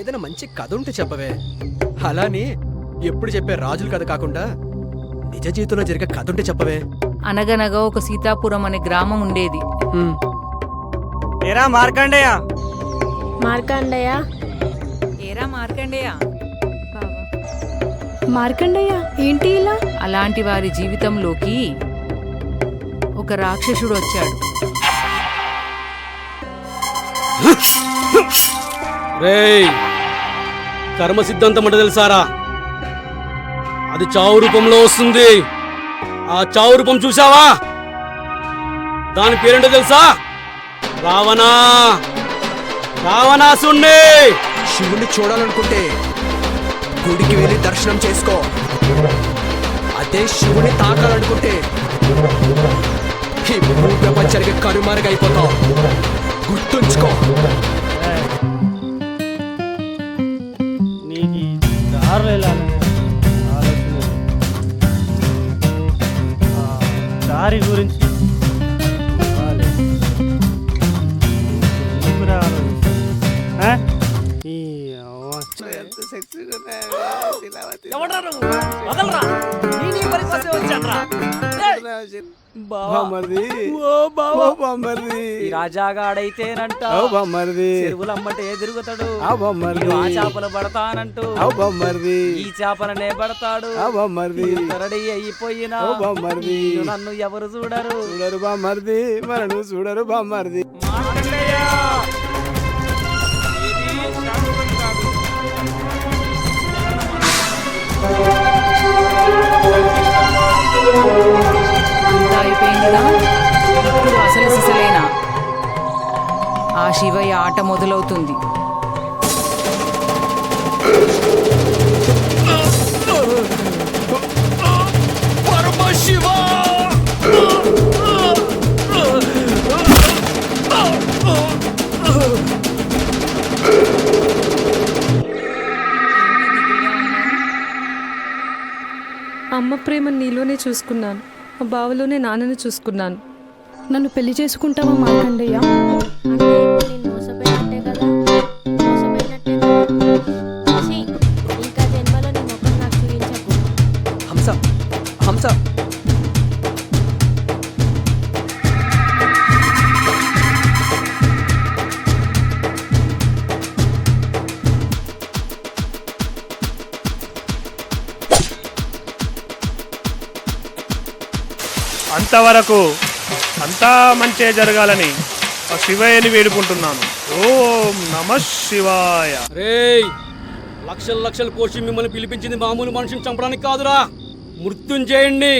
ఏదైనా మంచి కథ ఉంటే చెప్పవే. అలాని ఎప్పుడు చెప్పే రాజుల కథ కాకుండా నిజ జీవితంలో జరిగే కథ ఉంటే చెప్పవే. అనగనగా ఒక సీతాపురం అనే గ్రామం ఉండేది. ఏరా మార్కండేయ, మార్కండయ్య, ఏరా మార్కండేయ. మార్కండయ్య ఏంటి ఇలా? అలాంటి వారి జీవితంలోకి ఒక రాక్షసుడు వచ్చాడు. రేయ్, కర్మ సిద్ధాంతం అంటే తెలుసారా? అది చావు రూపంలో వస్తుంది. ఆ చావు రూపం చూసావా? దాని పేరేంటో తెలుసా? రావణా, రావణాసుణ్ణి. శివుణ్ణి చూడాలనుకుంటే గుడికి వెళ్ళి దర్శనం చేసుకో. అదే శివుని తాకాలనుకుంటే ఈ భూప్రపంచానికి కనుమరుగైపోతావు. గుర్తుంచుకో. నీకు దారులు వెళ్ళాలని ఆలోచన, దారి గురించి ఎందుకురా ఆలోచిస్తా? ఈ రాజాగాడైతేనంట చెరువులమ్మంటే తిరుగుతాడు. ఆ చేపలు పడతానంటూ ఈ చేపలనే పడతాడు. రెడీ అయిపోయినా నన్ను ఎవరు చూడరు. బామ్మర్ది మనను చూడరు బామ్మర్ది. అంతా అయిపోయిందిగా, ఇప్పుడు అసలు సిసలేనా ఆ శివయ్య ఆట మొదలవుతుంది. అమ్మ ప్రేమ నీలోనే చూసుకున్నాను, మా బావలోనే నాన్నని చూసుకున్నాను. నన్ను పెళ్లి చేసుకుంటావా మార్కండయ్య? అంటే ఇప్పుడు నేను మోసపోయినట్టే కదా, మోసపోయినట్టే కదా. ఛీ, ఇంకా జన్మలో నీ ముఖం నాకు చూపించకు. హంస, హంస, అంతవరకు అంతా మంచే జరగాలని ఆ శివయ్యని వేడుకుంటున్నాను. ఓం నమః శివాయ. రేయ్, లక్షల లక్షల కోసి మిమ్మల్ని పిలిపించింది మామూలు మనిషిని చంపడానికి కాదురా, మృత్యుంజయుణ్ణి.